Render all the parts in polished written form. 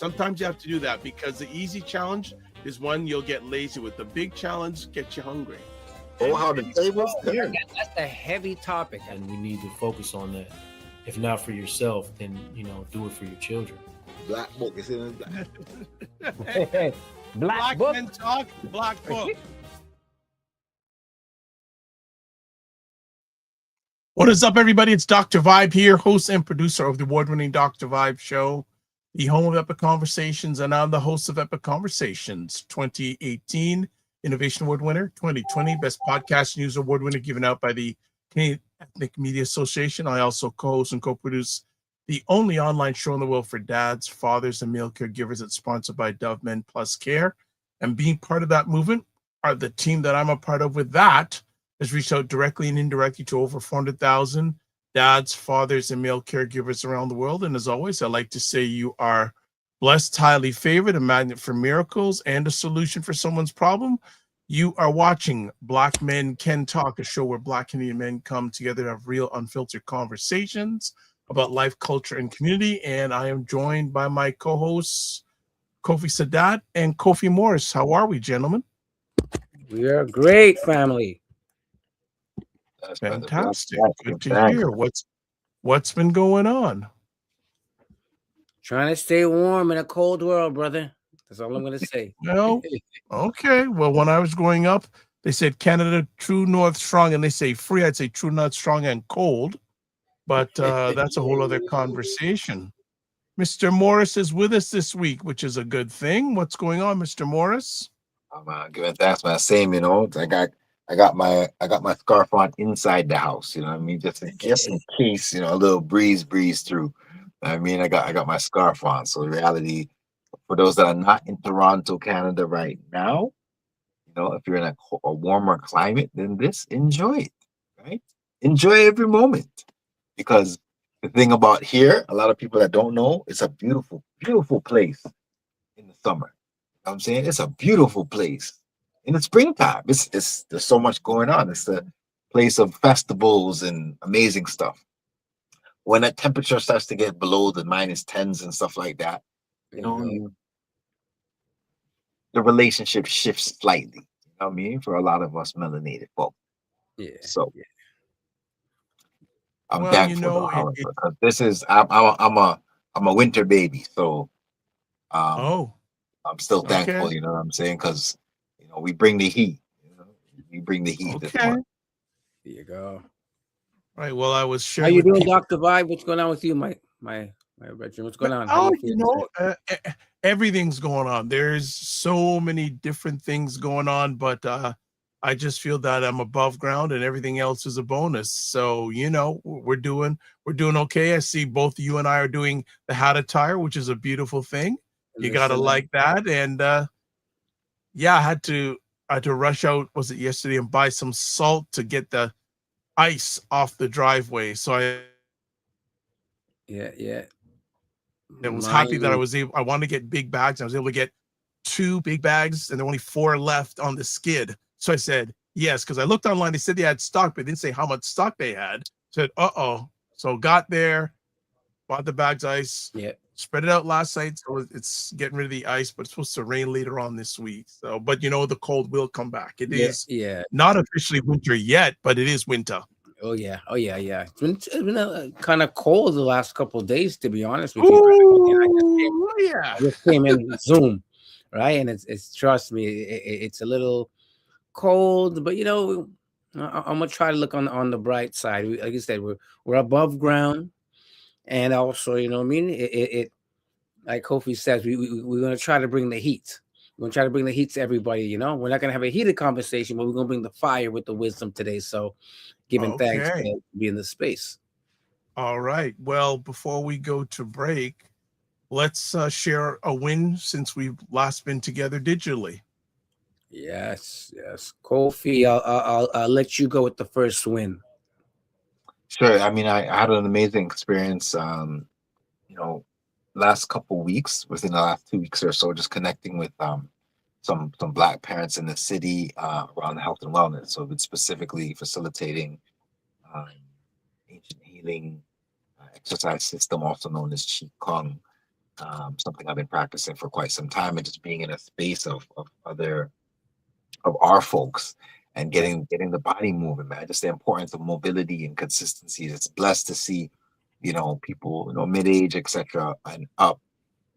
Sometimes you have to do that because the easy challenge is one you'll get lazy with. The big challenge gets you hungry. Oh, how the tables turn. That's a heavy topic, and we need to focus on that. If not for yourself, then do it for your children. Black book is in black. Black book. Men Talk, Black Book. What is up, everybody? It's Dr. Vibe here, host and producer of the award-winning Dr. Vibe Show, the home of Epic Conversations, and I'm the host of Epic Conversations 2018 Innovation Award winner, 2020 Best Podcast News Award winner given out by the Canadian Ethnic Media Association. I also co-host and co-produce the only online show in the world for dads, fathers, and male caregivers that's sponsored by Dove Men Plus Care. And being part of that movement, are the team that I'm a part of with that has reached out directly and indirectly to over 400,000 dads, fathers, and male caregivers around the world. And as always, I like to say you are blessed, highly favored, a magnet for miracles, and a solution for someone's problem. You are watching Black Men Can Talk, a show where Black Canadian men come together to have real, unfiltered conversations about life, culture, and community. And I am joined by my co-hosts, Kofi Sadat and Kofi Morris. How are we, gentlemen? We are great, family. Fantastic. Good to hear. What's been going on? Trying to stay warm in a cold world, brother. That's all I'm going to say. Well, okay. Well, when I was growing up, they said Canada, true north, strong, and they say free. I'd say true north, strong, and cold. But that's a whole other conversation. Mr. Morris is with us this week, which is a good thing. What's going on, Mr. Morris? I'm giving thanks, man. Same, I got my scarf on inside the house, you know what I mean? Just in case, a little breeze through. I mean, I got my scarf on. So the reality, for those that are not in Toronto, Canada right now, if you're in a warmer climate than this, enjoy it, right? Enjoy every moment. Because the thing about here, a lot of people that don't know, it's a beautiful, beautiful place in the summer. You know what I'm saying? It's a beautiful place. In the springtime, it's there's so much going on. It's the place of festivals and amazing stuff. When that temperature starts to get below the -10s and stuff like that, the relationship shifts slightly. You know what I mean? For a lot of us melanated folk. Yeah. So I'm thankful, because this is I'm a winter baby, so I'm still thankful. You know what I'm saying? Because we bring the heat. We bring the heat. Okay. There you go. All right. Well, I was sharing. How you doing, Dr. Vibe? What's going on with you, my veteran? What's going on? Everything's going on. There's so many different things going on, but I just feel that I'm above ground and everything else is a bonus. So, we're doing okay. I see both you and I are doing the hat attire, which is a beautiful thing. You gotta like that. And I had to rush out, was it yesterday, and buy some salt to get the ice off the driveway. So I was happy that I wanted to get big bags. I was able to get 2 big bags, and there were only 4 left on the skid. So I said yes, because I looked online. They said they had stock, but they didn't say how much stock they had. Said, So got there, bought the bags ice. Yeah. Spread it out last night, so it's getting rid of the ice, but it's supposed to rain later on this week. So, but the cold will come back. It is not officially winter yet, but it is winter. Oh yeah. It's been kind of cold the last couple of days, to be honest with you. I just came in Zoom, right? And it's trust me, it's a little cold, but I'm gonna try to look on the bright side. Like you said, we're above ground. And also, it like Kofi says, we're going to try to bring the heat. We're going to try to bring the heat to everybody, We're not going to have a heated conversation, but we're going to bring the fire with the wisdom today. So giving thanks to be in the space. All right. Well, before we go to break, let's share a win since we've last been together digitally. Yes. Kofi, I'll let you go with the first win. Sure. I mean, I had an amazing experience, last couple weeks, within the last 2 weeks or so, just connecting with some Black parents in the city around health and wellness. So it's specifically facilitating ancient healing exercise system, also known as Qigong, something I've been practicing for quite some time, and just being in a space of our folks and getting the body moving, man. Just the importance of mobility and consistency. It's blessed to see, people, mid-age, etc., and up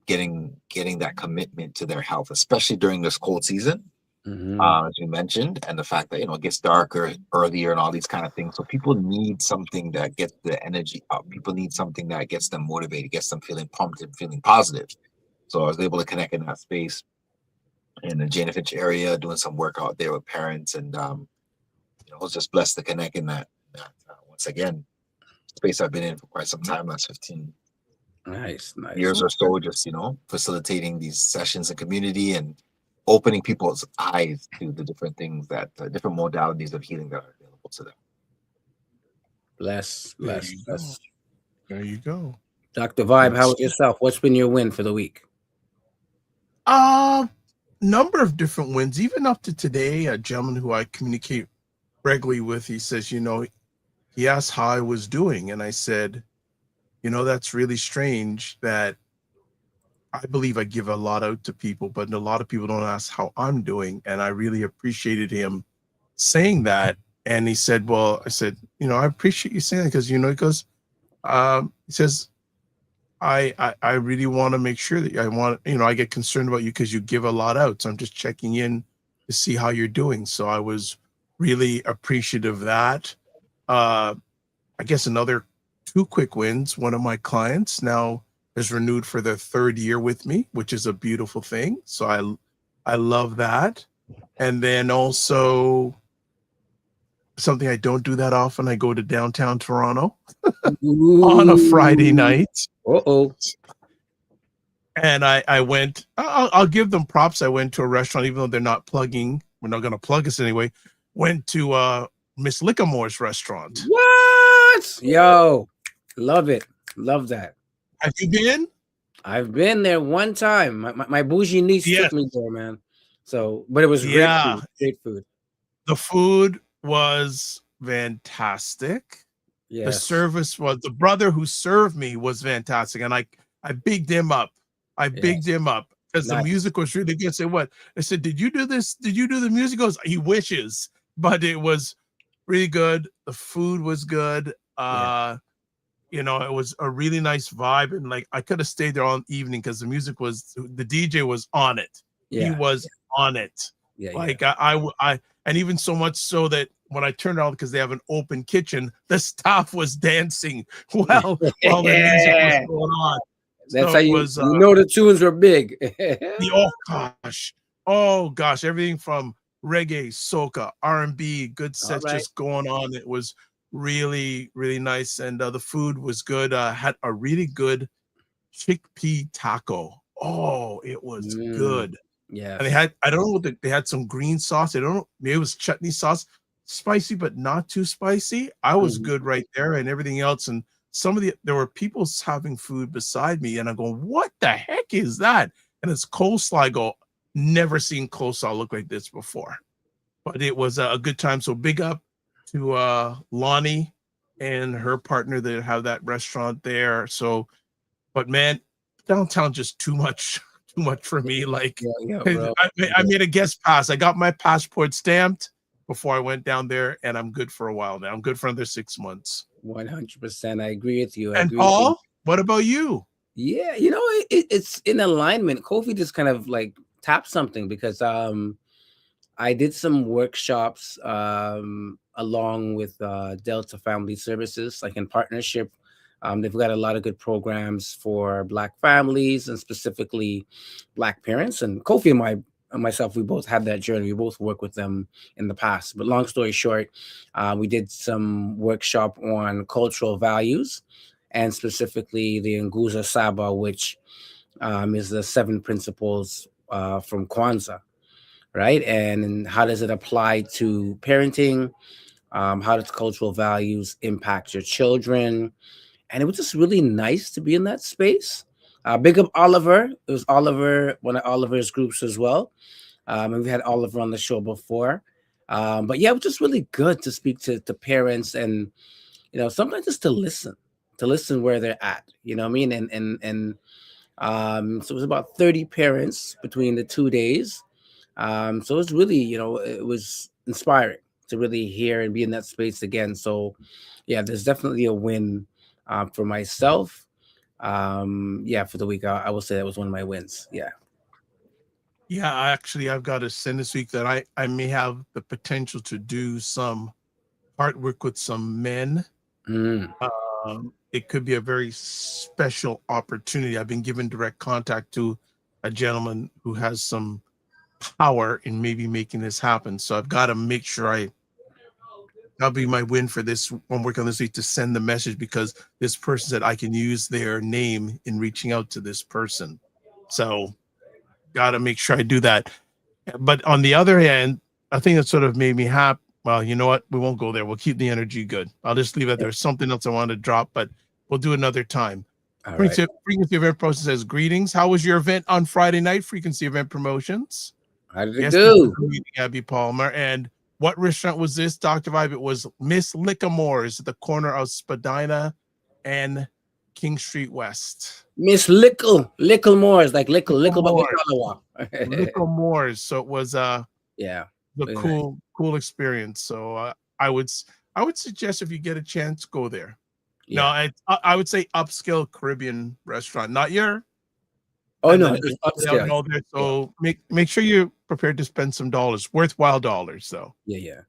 getting that commitment to their health, especially during this cold season. As you mentioned, and the fact that it gets darker earlier and all these kind of things. So people need something that gets the energy up. People need something that gets them motivated, gets them feeling pumped and feeling positive. So I was able to connect in that space in the Jane Finch area, doing some work out there with parents, and I was just blessed to connect in that once again space I've been in for quite some time, last 15 Nice. years or so, just facilitating these sessions in community and opening people's eyes to the different things that different modalities of healing that are available to them. Bless. There you go. Dr. Vibe, how about yourself? What's been your win for the week? Number of different wins, even up to today. A gentleman who I communicate regularly with, he says, he asked how I was doing, and I said, that's really strange that I believe I give a lot out to people, but a lot of people don't ask how I'm doing. And I really appreciated him saying that. And he said, well, I said, I appreciate you saying that because, he goes, he says, I really want to make sure that I get concerned about you because you give a lot out. So I'm just checking in to see how you're doing. So I was really appreciative of that. I guess another 2 quick wins. One of my clients now is renewed for their 3rd year with me, which is a beautiful thing. So I love that. And then also something I don't do that often. I go to downtown Toronto on a Friday night. And I went, I'll give them props. I went to a restaurant, even though they're not plugging. We're not going to plug us anyway. Went to Miss Lickamore's restaurant. What? Yo, love it. Love that. Have you been? I've been there one time. My bougie niece took me there, man. So, but it was great food. The food was fantastic. Yes. The service was, the brother who served me was fantastic. And I bigged him up. Bigged him up because the music was really good. I said, what? I said, did you do this? Did you do the music? He goes, he wishes, but it was really good. The food was good. It was a really nice vibe. And like, I could have stayed there all evening because the DJ was on it. He was on it. I and even so much so that when I turned on, because they have an open kitchen, the staff was dancing while the music was going on. That's how you know the tunes were big. Oh gosh, everything from reggae, soca, R&B, good sets just going on. It was really, really nice, and the food was good. Had a really good chickpea taco. Oh, it was good. Yeah, and they had, I don't know what they had some green sauce. I don't know, maybe it was chutney sauce, spicy but not too spicy. I was good right there, and everything else. And there were people having food beside me, and I'm going, what the heck is that? And it's coleslaw. I go, never seen coleslaw look like this before. But it was a good time. So big up to Lonnie and her partner that have that restaurant there. So, but man, downtown just too much for me. Like, I made a guest pass. I got my passport stamped before I went down there, and I'm good for a while now. I'm good for another 6 months. 100%. I agree with you. And Paul, what about you? Yeah, it's in alignment. Kofi just kind of like tapped something because I did some workshops along with Delta Family Services, like in partnership. They've got a lot of good programs for Black families and specifically Black parents. And Kofi and myself, we both had that journey. We both worked with them in the past. But long story short, we did some workshop on cultural values and specifically the Nguza Saba, which is the 7 principles from Kwanzaa, right? And how does it apply to parenting? How does cultural values impact your children? And it was just really nice to be in that space. Big up Oliver. It was Oliver, one of Oliver's groups as well. And we've had Oliver on the show before. But yeah, it was just really good to speak to parents and, sometimes just to listen where they're at, you know what I mean? And So it was about 30 parents between the 2 days. So it was really, it was inspiring to really hear and be in that space again. So yeah, there's definitely a win for myself. Yeah, for the week, I will say that was one of my wins. Yeah. Yeah, I've got a sin this week that I may have the potential to do some artwork with some men. Mm. It could be a very special opportunity. I've been given direct contact to a gentleman who has some power in maybe making this happen. So I've got to make sure that'll be my win for this one work on this week, to send the message, because this person said I can use their name in reaching out to this person. So got to make sure I do that. But on the other hand, I think that sort of made me happy. Well, you know what? We won't go there. We'll keep the energy good. I'll just leave it. There's something else I want to drop, but we'll do another time. All right. Frequency Event Process says, greetings. How was your event on Friday night? Frequency Event Promotions. How did it Yes, go? Abby Palmer. And what restaurant was this, Dr. Vibe? It was Miss Lickamore's at the corner of Spadina and King Street West. Miss Licklemore's, like Lickle Lickamore's. So it was yeah, the cool experience. So I would suggest, if you get a chance, go there. yeah. No, I would say upscale Caribbean restaurant, not your. Oh no, it's upscale. There, so make sure you're prepared to spend some dollars, worthwhile dollars, though. Yeah.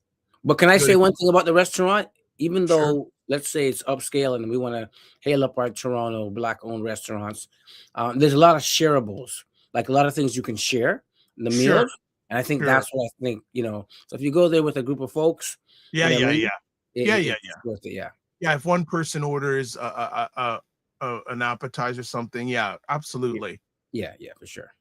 But can I say one thing about the restaurant? Even though, Sure. let's say it's upscale and we want to hail up our Toronto Black-owned restaurants, there's a lot of shareables, like a lot of things you can share in the Sure. meals. And I think that's what I think, so if you go there with a group of folks, Yeah. it's worth it, yeah. Yeah, if one person orders an appetizer or something, yeah, absolutely. Yeah, for sure.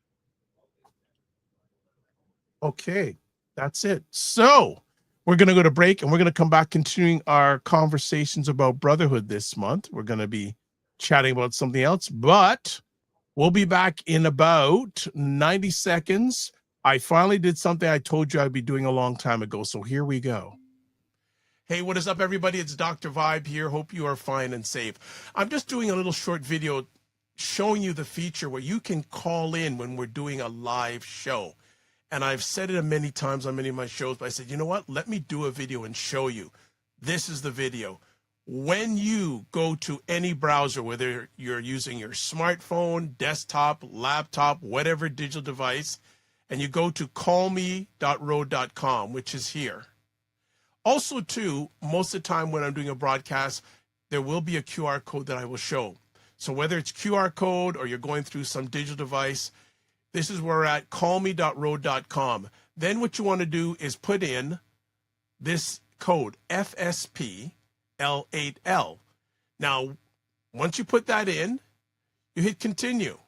Okay, that's it. So we're going to go to break, and we're going to come back continuing our conversations about Brotherhood this month. We're going to be chatting about something else, but we'll be back in about 90 seconds. I finally did something I told you I'd be doing a long time ago, so here we go. Hey, what is up, everybody? It's Dr. Vibe here. Hope you are fine and safe. I'm just doing a little short video showing you the feature where you can call in when we're doing a live show. And I've said it many times on many of my shows, but I said, you know what? Let me do a video and show you. This is the video. When you go to any browser, whether you're using your smartphone, desktop, laptop, whatever digital device, and you go to callme.road.com, which is here. Also, too, most of the time when I'm doing a broadcast, there will be a QR code that I will show. So whether it's QR code or you're going through some digital device, this is where we're at, callme.road.com. Then what you want to do is put in this code, FSP-L8L. Now, once you put that in, you hit continue.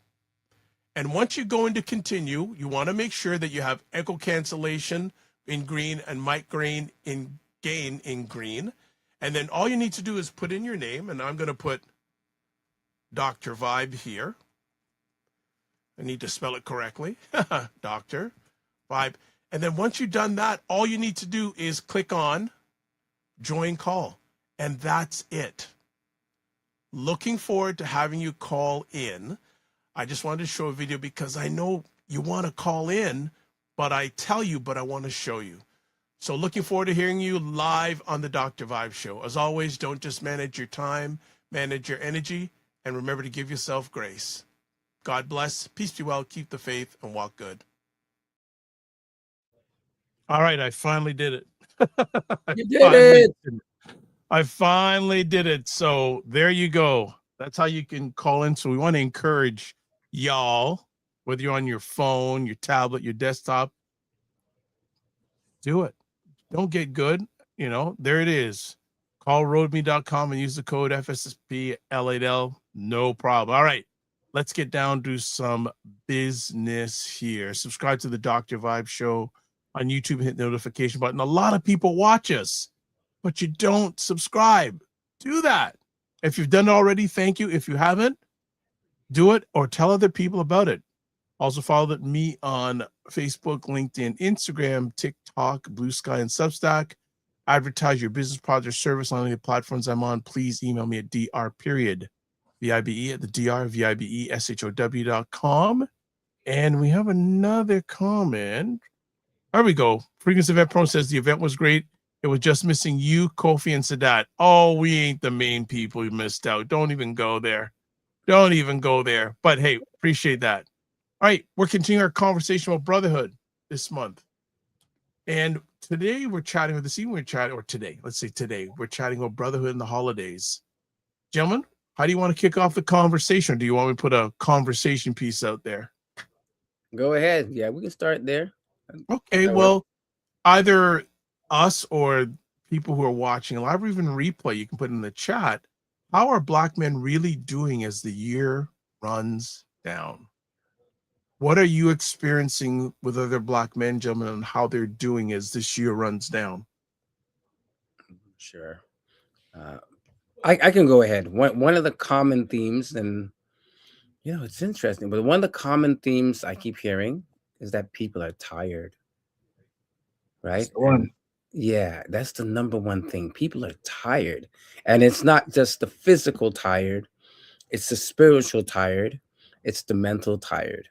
And once you go into continue, you want to make sure that you have echo cancellation in green and mic gain in green. And then all you need to do is put in your name, and I'm going to put Dr. Vibe here. I need to spell it correctly. Dr. Vibe. And then once you've done that, all you need to do is click on join call. And that's it. Looking forward to having you call in. I just wanted to show a video because I know you want to call in, but I want to show you. So looking forward to hearing you live on the Dr. Vibe Show. As always, don't just manage your time, manage your energy, and remember to give yourself grace. God bless, peace be well, keep the faith, and walk good. All right, I finally did it. I finally did it. So there you go. That's how you can call in. So we want to encourage y'all, whether you're on your phone, your tablet, your desktop, do it. Don't get good. There it is. Call roadme.com and use the code FSP-L8L. No problem. All right. Let's get down to some business here. Subscribe to the Dr. Vibe Show on YouTube. Hit the notification button. A lot of people watch us, but you don't subscribe. Do that. If you've done it already, thank you. If you haven't, do it or tell other people about it. Also follow me on Facebook, LinkedIn, Instagram, TikTok, Blue Sky, and Substack. Advertise your business, product, or service on any of the platforms I'm on. Please email me at dr. VIBE at the DR, VIBESHOW.com. And we have another comment. There we go. Frequency Event Pro says the event was great. It was just missing you, Kofi, and Sadat. Oh, we ain't the main people who missed out. Don't even go there. Don't even go there. But hey, appreciate that. All right, we're continuing our conversation about brotherhood this month. And today we're chatting, or this evening we're chatting, or today, let's say today, we're chatting about brotherhood in the holidays. Gentlemen, how do you want to kick off the conversation? Or do you want me to put a conversation piece out there? Go ahead. Yeah, we can start there. Okay, well, either us or people who are watching live or even replay, you can put in the chat, how are Black men really doing as the year runs down? What are you experiencing with other Black men, gentlemen, and how they're doing as this year runs down? Sure. I can go ahead. One of the common themes, and it's interesting, but one of the common themes I keep hearing is that people are tired. Right? One. Yeah, that's the number one thing. People are tired. And it's not just the physical tired, it's the spiritual tired, it's the mental tired.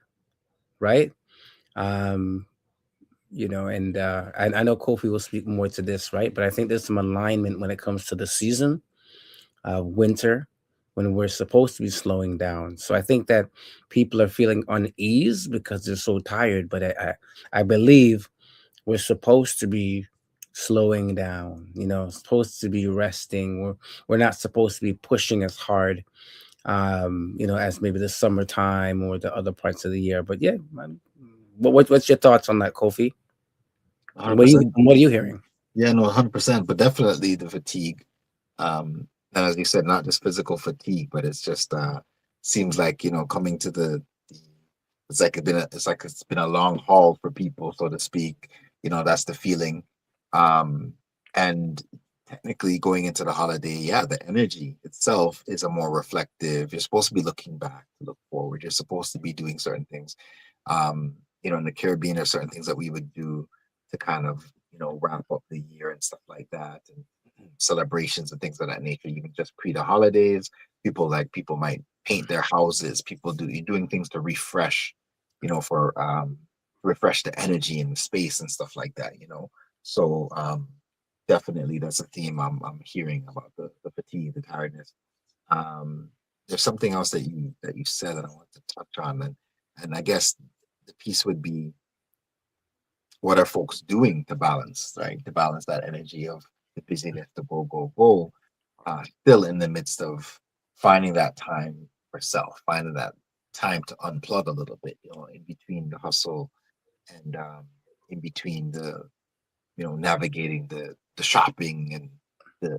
Right? And I know Kofi will speak more to this, right? But I think there's some alignment when it comes to the season of winter, when we're supposed to be slowing down. So I think that people are feeling unease because they're so tired. But I believe we're supposed to be slowing down, supposed to be resting. We're not supposed to be pushing as hard, as maybe the summertime or the other parts of the year. But yeah, what's your thoughts on that, Kofi? What are you hearing? Yeah, no, 100%, but definitely the fatigue. And as you said, not just physical fatigue, but it's just seems like coming to it's like it's been a long haul for people, so to speak. That's the feeling. And technically going into the holiday, yeah, the energy itself is a more reflective. You're supposed to be looking back to look forward. You're supposed to be doing certain things. In the Caribbean, there's certain things that we would do to kind of wrap up the year and stuff like that, and celebrations and things of that nature. Even just pre the holidays, people might paint their houses. You're doing things to refresh, for refresh the energy and the space and stuff like that. So definitely that's a theme I'm hearing about the fatigue, the tiredness. There's something else that you said that I want to touch on, and I guess the piece would be, what are folks doing to balance, right? To balance that energy of the busyness, the go, still in the midst of finding that time for self, finding that time to unplug a little bit, in between the hustle and in between the, navigating the shopping and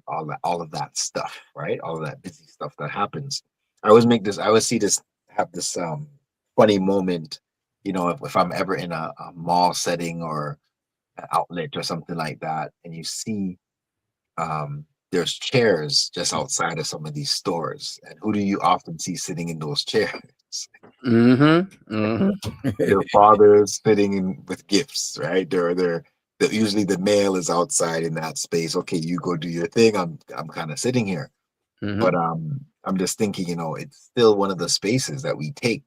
all of that stuff, right? All of that busy stuff that happens. I always have this funny moment, if I'm ever in a mall setting or an outlet or something like that, and you see there's chairs just outside of some of these stores, and who do you often see sitting in those chairs? Their fathers sitting in with gifts, right? Usually the male is outside in that space. Okay, you go do your thing. I'm kind of sitting here. But I'm just thinking, it's still one of the spaces that we take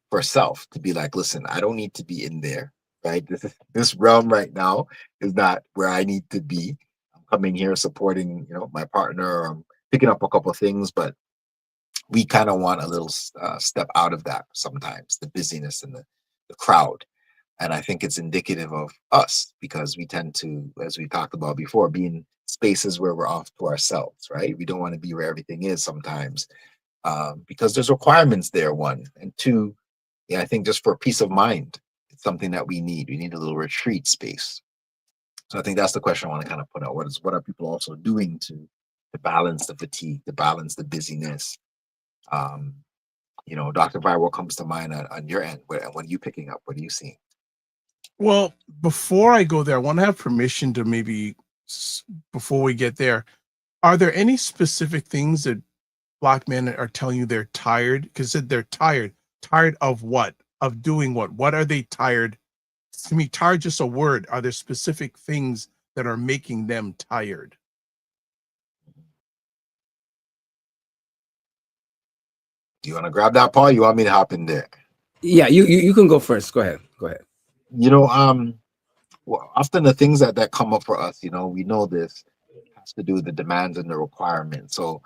for self to be like, listen, I don't need to be in there, right? This realm right now is not where I need to be. I'm coming here supporting, my partner, or I'm picking up a couple of things, but we kind of want a little step out of that sometimes, the busyness and the crowd. And I think it's indicative of us, because we tend to, as we talked about before, be in spaces where we're off to ourselves, right? We don't want to be where everything is sometimes, because there's requirements there, one. And two, yeah, I think just for peace of mind, it's something that we need. We need a little retreat space. So I think that's the question I want to kind of put out. What are people also doing to balance the fatigue, to balance the busyness? Dr. Vi, what comes to mind on your end? What are you picking up? What are you seeing? Well, before I go there, I want to have permission to maybe, before we get there, are there any specific things that Black men are telling you they're tired? Because they're tired. Tired of what? Of doing what? What are they tired? To me, tired just a word. Are there specific things that are making them tired? Do you want to grab that, Paul? You want me to hop in there? Yeah, you can go first. Go ahead. Go ahead. You know, well, often the things that come up for us, you know, we know this has to do with the demands and the requirements. So,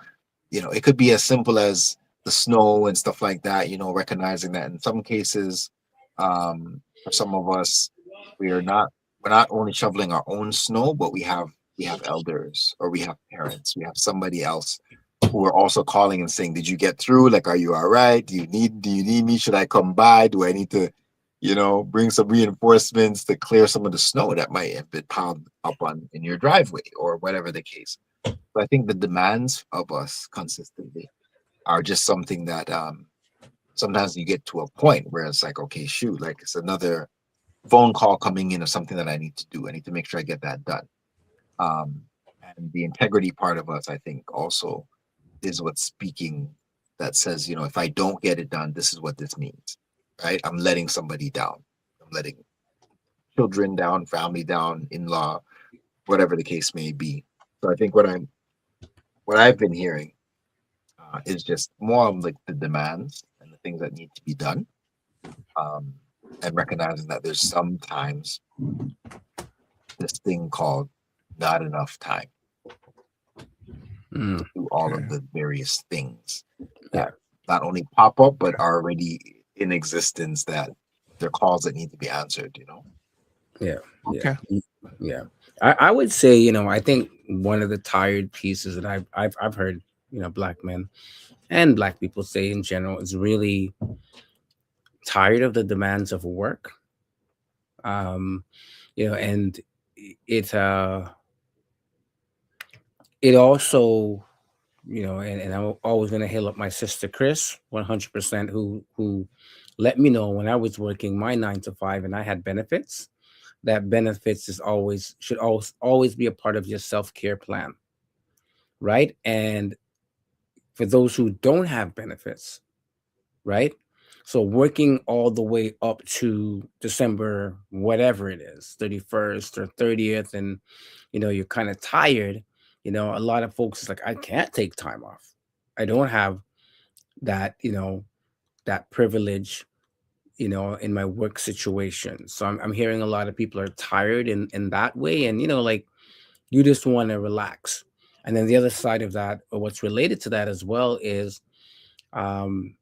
you know, it could be as simple as the snow and stuff like that, you know, recognizing that in some cases, for some of us, we're not only shoveling our own snow, but we have elders, or we have parents, we have somebody else who are also calling and saying, did you get through? Like, are you all right? Do you need me? Should I come by? Do I need to, you know, bring some reinforcements to clear some of the snow that might have been piled up on in your driveway, or whatever the case? So I think the demands of us consistently are just something that sometimes you get to a point where it's like, okay, shoot, like it's another phone call coming in of something that I need to do. I need to make sure I get that done. And the integrity part of us, I think, also is what's speaking, that says, you know, if I don't get it done, this is what this means, right? I'm letting somebody down. I'm letting children down, family down, in-law, whatever the case may be. So I think what I've been hearing is just more of like the demands and the things that need to be done, and recognizing that there's sometimes this thing called not enough time to do all of the various things that not only pop up but are already in existence, that they're calls that need to be answered, you know. Okay. Yeah. I would say, you know, I think one of the tired pieces that I've heard, you know, black men and black people say in general is really tired of the demands of work. You know, and it it also, you know, and I'm always gonna hail up my sister Chris 100%, who let me know when I was working my 9 to 5 and I had benefits, that benefits is always should always be a part of your self-care plan, right? And for those who don't have benefits, right? So working all the way up to December, whatever it is, 31st or 30th, and you know, you're kind of tired, you know, a lot of folks is like, I can't take time off. I don't have that, you know, that privilege, you know, in my work situation. So I'm hearing a lot of people are tired in that way. And, you know, like you just want to relax. And then the other side of that, or what's related to that as well, is um,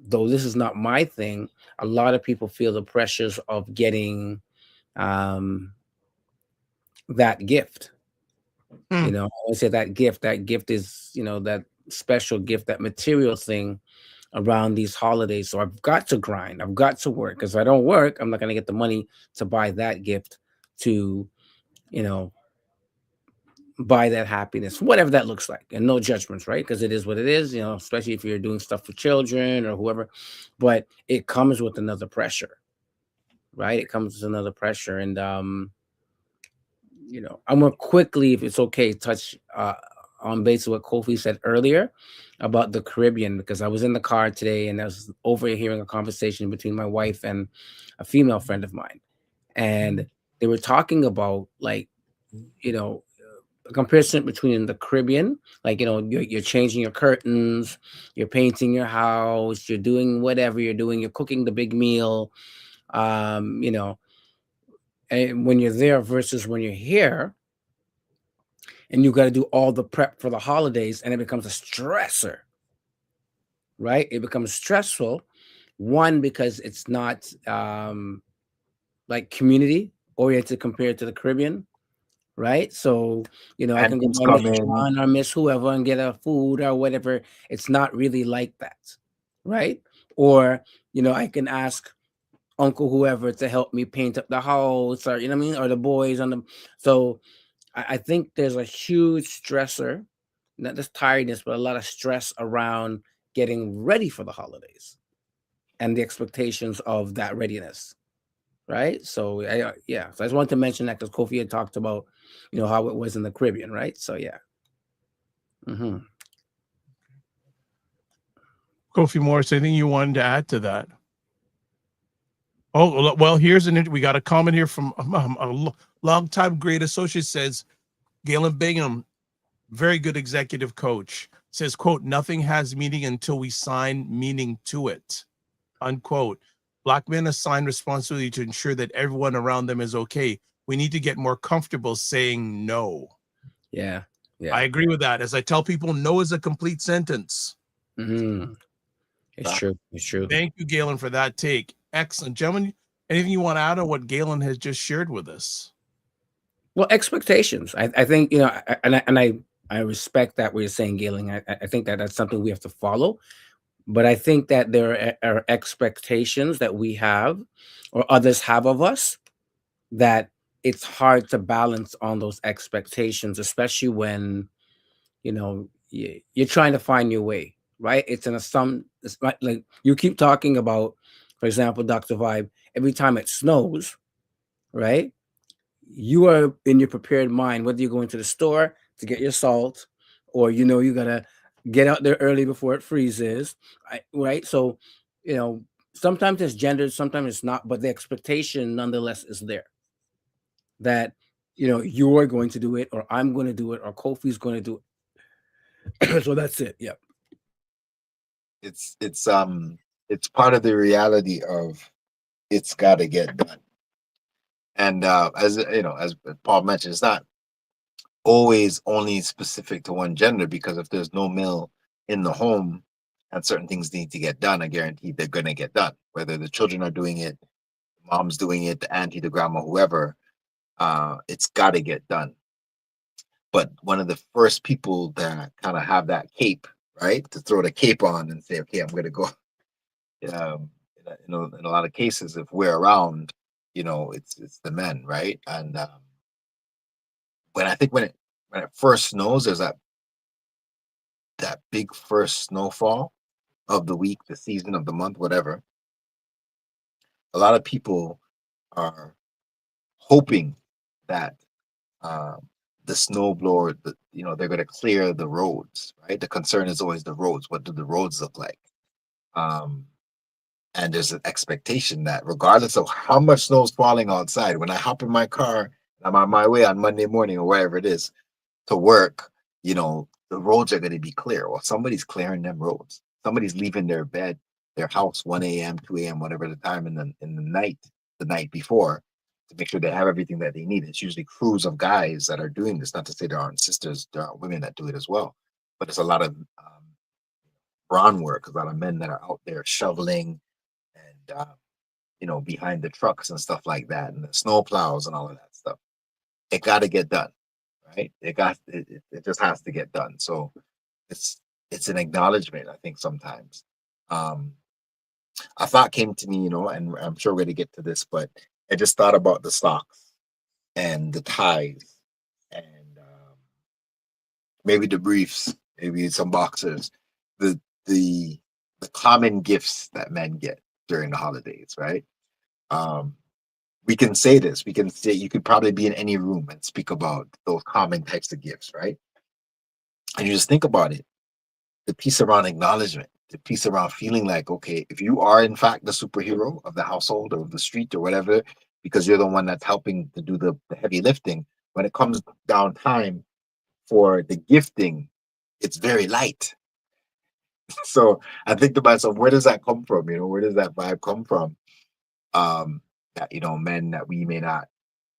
though this is not my thing, a lot of people feel the pressures of getting um, that gift. You know, I always say that gift is, you know, that special gift, that material thing around these holidays. So I've got to grind, I've got to work, because if I don't work, I'm not going to get the money to buy that gift, to, you know, buy that happiness, whatever that looks like. And no judgments, right? Because it is what it is, you know, especially if you're doing stuff for children or whoever. But it comes with another pressure, right? It comes with another pressure. And you know, I'm gonna quickly, if it's okay, touch on base what Kofi said earlier about the Caribbean, because I was in the car today and I was overhearing a conversation between my wife and a female friend of mine, and they were talking about, like, you know, a comparison between the Caribbean, like, you know, you're changing your curtains, you're painting your house, you're doing whatever you're doing, you're cooking the big meal, you know, and when you're there versus when you're here, and you got to do all the prep for the holidays, and it becomes a stressor, right? It becomes stressful. One, because it's not like community oriented compared to the Caribbean, right? So, you know, I And can go it's by Miss coming. John or Miss whoever and get a food or whatever. It's not really like that, right? Or, you know, I can ask Uncle whoever to help me paint up the house, or, you know what I mean, or the boys on the. So I think there's a huge stressor, not just tiredness, but a lot of stress around getting ready for the holidays and the expectations of that readiness, right? So yeah, so I just wanted to mention that because Kofi had talked about, you know, how it was in the Caribbean, right? So yeah. Kofi Morris, anything you wanted to add to that? Oh, well, we got a comment here from a longtime great associate. Says Galen Bingham, very good executive coach. says, quote, nothing has meaning until we sign meaning to it, unquote. Black men assign responsibility to ensure that everyone around them is okay. We need to get more comfortable saying no. Yeah. I agree with that. As I tell people, no is a complete sentence. Mm-hmm. It's true. It's true. Thank you, Galen, for that take. Excellent. Gentlemen, anything you want to add on what Galen has just shared with us? Well, expectations. I think, you know, I respect that what you're saying, Galen. I think that that's something we have to follow. But I think that there are expectations that we have or others have of us that it's hard to balance on those expectations, especially when, you know, you're trying to find your way, right? It's like you keep talking about, for example, Dr. Vibe, every time it snows, right? You are in your prepared mind, whether you're going to the store to get your salt or, you know, you got to get out there early before it freezes, right? So, you know, sometimes it's gendered, sometimes it's not, but the expectation nonetheless is there that, you know, you're going to do it or I'm going to do it or Kofi's going to do it. So that's it. Yeah. It's part of the reality of it's got to get done. And as you know, as Paul mentioned, it's not always only specific to one gender, because if there's no male in the home and certain things need to get done, I guarantee they're going to get done. Whether the children are doing it, mom's doing it, the auntie, the grandma, whoever, it's got to get done. But one of the first people that kind of have that cape, right, to throw the cape on and say, okay, I'm going to go. In a lot of cases, if we're around, you know, it's the men, right? And when it first snows, there's that big first snowfall of the week, the season of the month, whatever. A lot of people are hoping that the snowblower, they're going to clear the roads, right? The concern is always the roads. What do the roads look like? And there's an expectation that regardless of how much snow is falling outside, when I hop in my car, I'm on my way on Monday morning or wherever it is to work, you know, the roads are going to be clear. Well, somebody's clearing them roads. Somebody's leaving their bed, their house, 1 a.m., 2 a.m., whatever the time in the night before, to make sure they have everything that they need. It's usually crews of guys that are doing this. Not to say there aren't sisters, there are women that do it as well. But it's a lot of brawn work, a lot of men that are out there shoveling and behind the trucks and stuff like that, and the snow plows and all of that stuff. It got to get done, right? It just has to get done. So it's an acknowledgement, I think, sometimes. A thought came to me, and I'm sure we're going to get to this, but I just thought about the socks and the ties and maybe the briefs, maybe some boxers, the common gifts that men get during the holidays, right? We can say this. We can say you could probably be in any room and speak about those common types of gifts, right? And you just think about it. The piece around acknowledgement, the piece around feeling like, okay, if you are in fact the superhero of the household or of the street or whatever, because you're the one that's helping to do the heavy lifting, when it comes down time for the gifting, it's very light. So I think to myself, where does that come from? Where does that vibe come from? That men that we may not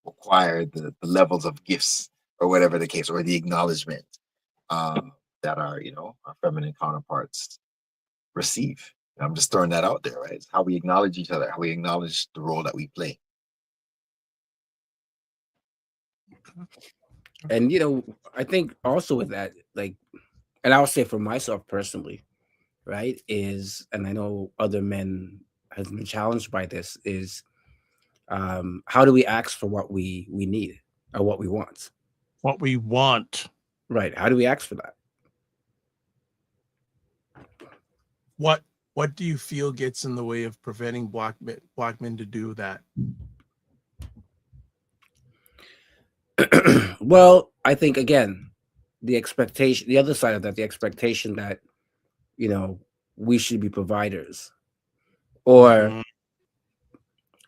require the levels of gifts or whatever the case, or the acknowledgement that our feminine counterparts receive. I'm just throwing that out there, right? It's how we acknowledge each other, how we acknowledge the role that we play. And I think also with that, like, and I'll say for myself personally, right, is, and I know other men have been challenged by this, is how do we ask for what we need or what we want? What we want. Right. How do we ask for that? What do you feel gets in the way of preventing black men to do that? Well, I think, again, the expectation, the other side of that, the expectation that, we should be providers, or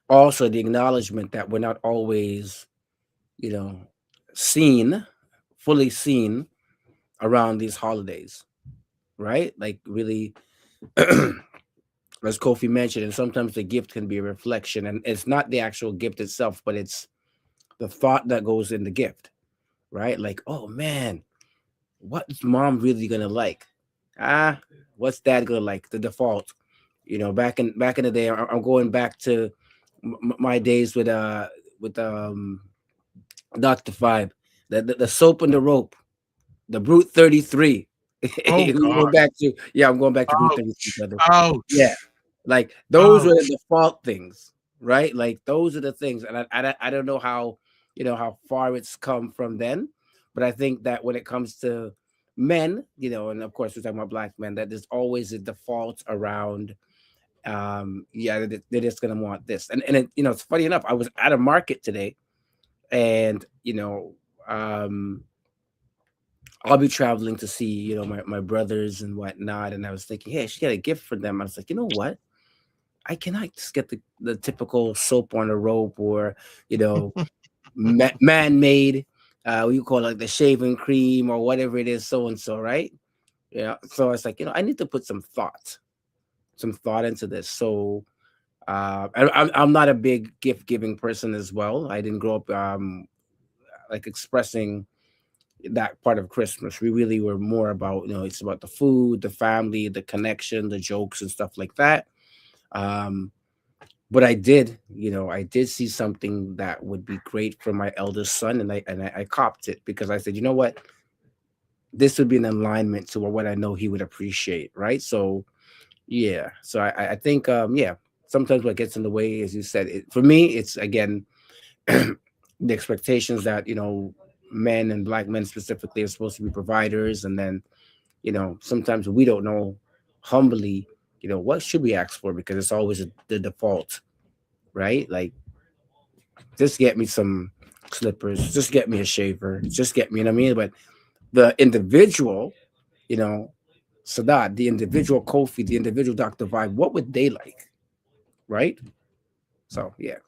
also the acknowledgement that we're not always, fully seen around these holidays, right? Like really, as Kofi mentioned, and sometimes the gift can be a reflection, and it's not the actual gift itself, but it's the thought that goes in the gift, right? Like, oh man, what's mom really gonna like? Ah, what's dad gonna like? The default, back in the day. I'm going back to my days with Dr. Five, the soap and the rope, the Brute 33. Oh We go God. back to I'm going back to Brute 33, Ouch. brother. Yeah, Ouch. like those were Ouch. the default things, right? Like those are the things, and I don't know how how far it's come from then, but I think that when it comes to men, and of course we're talking about black men, that there's always a default around yeah, they're just gonna want this, and it's funny enough, I was at a market today, and um I'll be traveling to see my brothers and whatnot, and I was thinking, hey, I should get a gift for them. I was like, you know what, I cannot just get the typical soap on a rope, or man-made what you call it, like the shaving cream or whatever it is, so and so, right? Yeah. So it's like, I need to put some thought into this. So I'm not a big gift giving person as well. I didn't grow up like expressing that part of Christmas. We really were more about, it's about the food, the family, the connection, the jokes and stuff like that. Um, but I did see something that would be great for my eldest son, and I copped it because I said, you know what, this would be in alignment to what I know he would appreciate, right? So yeah, so I think yeah, sometimes what gets in the way, as you said, for me, it's again the expectations that men and black men specifically are supposed to be providers, and then sometimes we don't know humbly what should we ask for, because it's always the default, right? Like, just get me some slippers, just get me a shaver, just get me, you know what I mean? But the individual, you know, Sadat, the individual Kofi, the individual Dr. Vibe, what would they like, right? So yeah.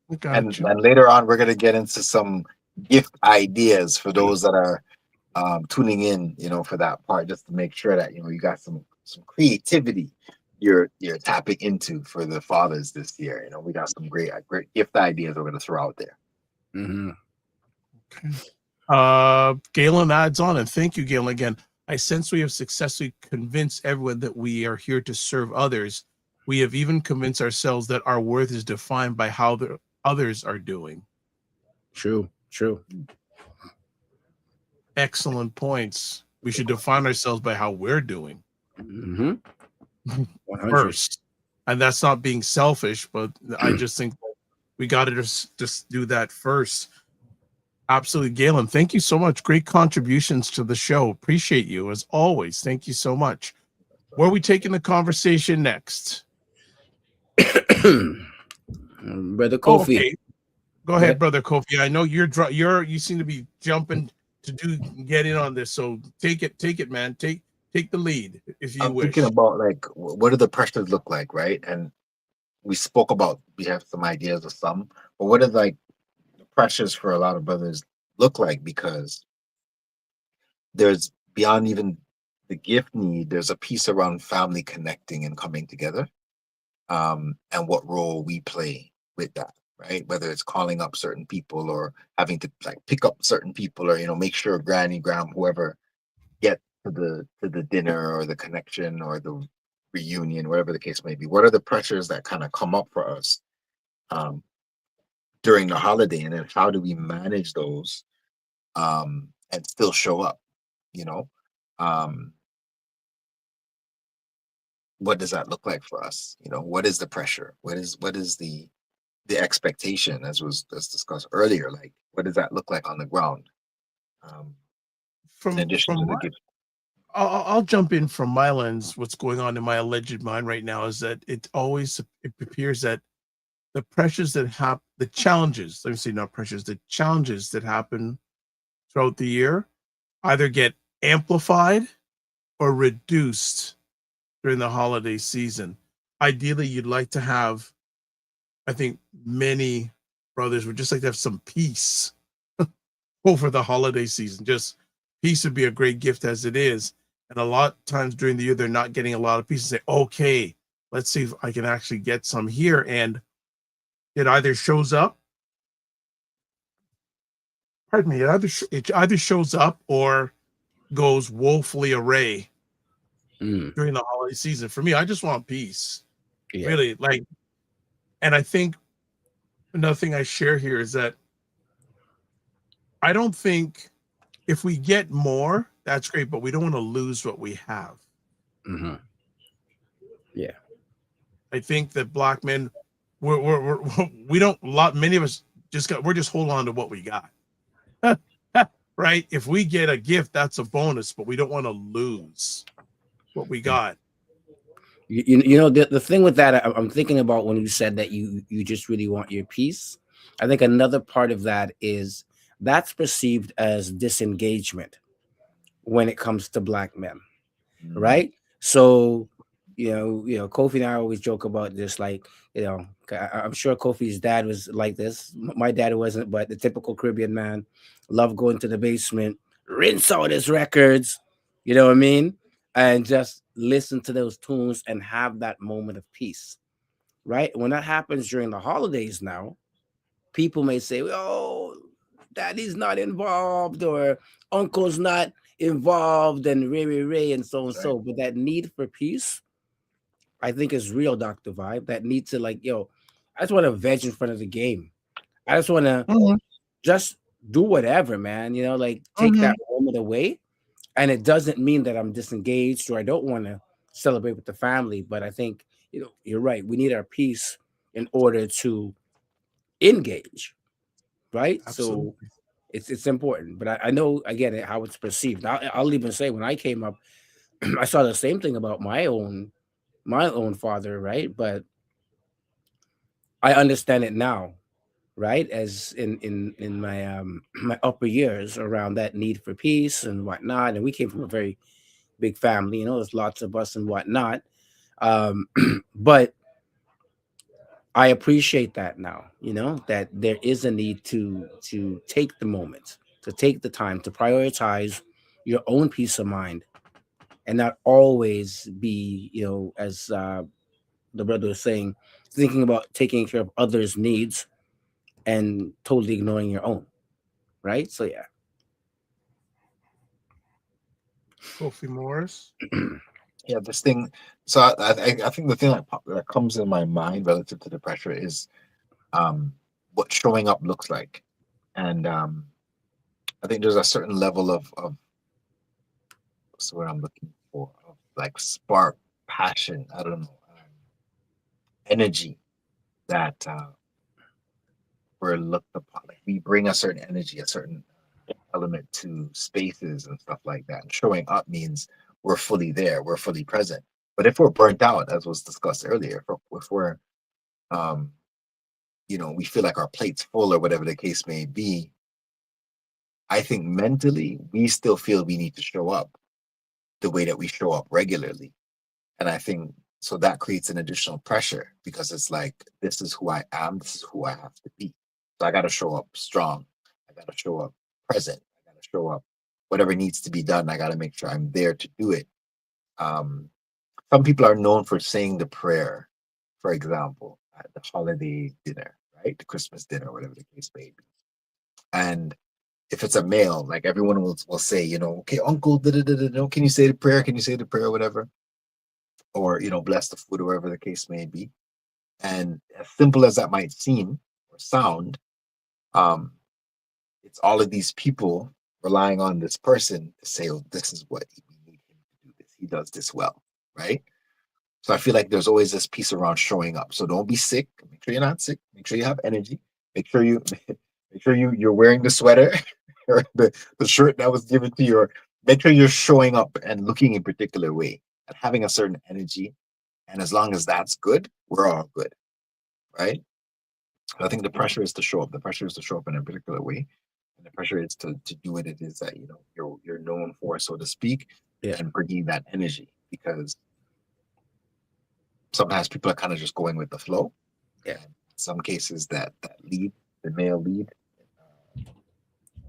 We got And you. later on, we're gonna get into some gift ideas for those that are tuning in, for that part, just to make sure that you got some creativity you're tapping into for the fathers this year. We got some great gift ideas we're gonna throw out there. Mm-hmm. Okay. Galen adds on, and thank you, Galen, again. I sense we have successfully convinced everyone that we are here to serve others. We have even convinced ourselves that our worth is defined by how the others are doing. True. Excellent points. We should define ourselves by how we're doing Mm-hmm. 100. first. And that's not being selfish, but I just think we got to just do that first. Absolutely, Galen. Thank you so much. Great contributions to the show. Appreciate you as always. Thank you so much. Where are we taking the conversation next? Brother Kofi. Oh, okay. Go ahead, brother Kofi. I know you seem to be jumping to get in on this. So take it, man. Take the lead if you I'm wish. thinking about, like, what do the pressures look like, right? And we have some ideas of some, but what are, like, the pressures for a lot of brothers look like? Because there's, beyond even the gift need, there's a piece around family connecting and coming together, and what role we play with that, right? Whether it's calling up certain people, or having to, like, pick up certain people, or make sure granny, grandma, whoever get to the dinner, or the connection, or the reunion, whatever the case may be. What are the pressures that kind of come up for us during the holiday, and then how do we manage those and still show up? Um, what does that look like for us? What is the pressure? What is the expectation, as discussed earlier? Like, what does that look like on the ground? In addition to the gift. I'll jump in from my lens. What's going on in my alleged mind right now is that it appears that the pressures that happen, the challenges, let me say not pressures, the challenges that happen throughout the year either get amplified or reduced during the holiday season. Ideally, you'd like to have, I think many brothers would just like to have some peace over the holiday season. Just peace would be a great gift as it is. And a lot of times during the year, they're not getting a lot of pieces. Say, okay, let's see if I can actually get some here. And it either shows up, pardon me, it either shows up or goes woefully array during the holiday season. For me, I just want peace. Yeah. Really, like, and I think another thing I share here is that I don't think if we get more, that's great, but we don't want to lose what we have. Mm-hmm. Yeah. I think that black men, we don't, many of us we're just holding on to what we got. Right? If we get a gift, that's a bonus, but we don't want to lose what we got. You know, the thing with that, I'm thinking about when you said that you just really want your peace. I think another part of that is that's perceived as disengagement when it comes to black men, right? So, you know, Kofi and I always joke about this, like, you know, I'm sure Kofi's dad was like this. My dad wasn't, but the typical Caribbean man loved going to the basement, rinse out his records, you know what I mean? And just listen to those tunes and have that moment of peace, right? When that happens during the holidays now, people may say, oh, daddy's not involved or uncle's not involved and ray and so and so. But that need for peace, I think, is real, Dr. Vibe. That need to, like, yo, I just want to veg in front of the game. I just want to just do whatever, man. You know, like take that moment away. And it doesn't mean that I'm disengaged or I don't want to celebrate with the family. But I think, you know, you're right. We need our peace in order to engage, right? Absolutely. So it's important. But I know, again, how it's perceived. I'll even say when I came up, I saw the same thing about my own father, right? But I understand it now, right? As in my my upper years around that need for peace and whatnot. And we came from a very big family, you know, there's lots of us and whatnot. But I appreciate that now, you know, that there is a need to take the moment, to take the time to prioritize your own peace of mind and not always be, you know, as the brother was saying, thinking about taking care of others' needs and totally ignoring your own, right? So yeah. Kofi Morris. Yeah, this thing. So I think the thing that comes in my mind relative to the pressure is what showing up looks like, and I think there's a certain level of what's the word I'm looking for, of like spark, passion, I don't know, energy that we're looked upon. Like we bring a certain energy, a certain element to spaces and stuff like that. And showing up means we're fully there, we're fully present. But if we're burnt out, as was discussed earlier, if we're you know, we feel like our plate's full or whatever the case may be, I think mentally we still feel we need to show up the way that we show up regularly. And I think so that creates an additional pressure because it's like, this is who I am, this is who I have to be. So I got to show up strong, I got to show up present, I got to show up whatever needs to be done, I got to make sure I'm there to do it. Some people are known for saying the prayer, for example, at the holiday dinner, right? The Christmas dinner, whatever the case may be. And if it's a male, like everyone will say, you know, okay, uncle, can you say the prayer? Can you say the prayer, whatever? Or, you know, bless the food, or whatever the case may be. And as simple as that might seem or sound, it's all of these people relying on this person to say, oh, this is what we need him to do this. He does this well, right? So I feel like there's always this piece around showing up. So don't be sick. Make sure you're not sick. Make sure you have energy. Make sure you're wearing the sweater or the shirt that was given to you. Or make sure you're showing up and looking in a particular way and having a certain energy. And as long as that's good, we're all good, right? I think the pressure is to show up. The pressure is to show up in a particular way, and the pressure is to do what it is that, you know, you're known for, so to speak, and bringing that energy. Because sometimes people are kind of just going with the flow. Yeah. In some cases, that lead, the male lead,